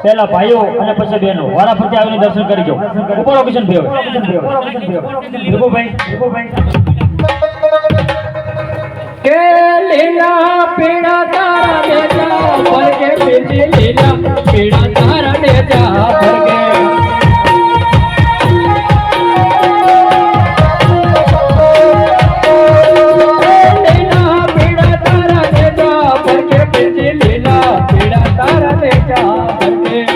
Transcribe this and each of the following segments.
પહેલા ભાઈઓ અને પછી બહેનો વારા ફરતી આવીને દર્શન કરી જાઓ. ઉપર લોકેશન ભેવ કે લીલા પીડા તારા દેજા ભરકે પીતી લીલા પીડા તારા દેજા ભરકે લીલા પીડા તારા દેજા ભરકે પીતી લીલા પીડા તારા દેજા ભરકે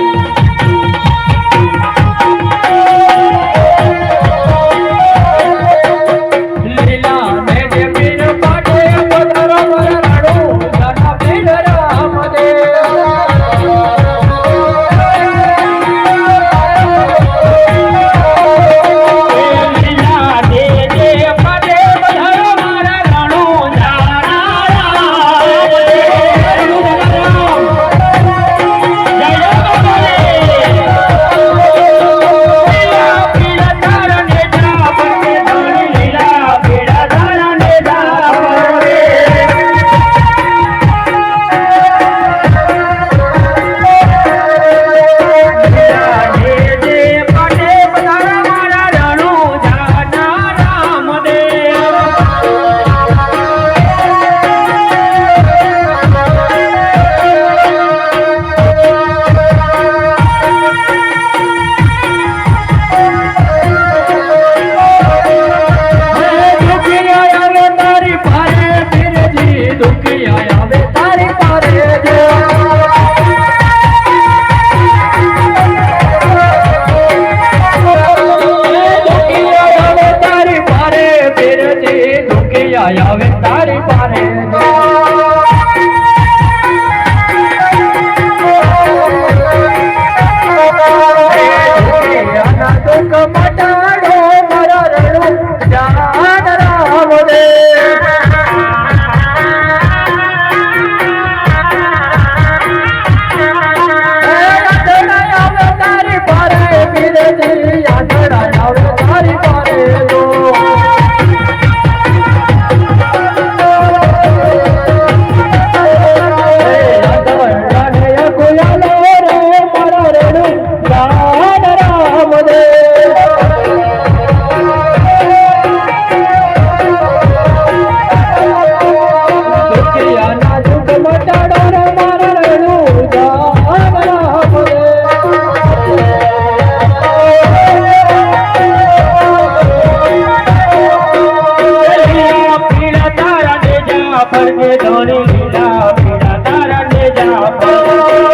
આવે તારી પારે દુઃખ મટાડો મારા રણું જાન રામ દે આવે તારી પારે પીરેજી આંધળા આવે તારી પારે ભરકે ધોળી લીલા પીડા તારા દેજા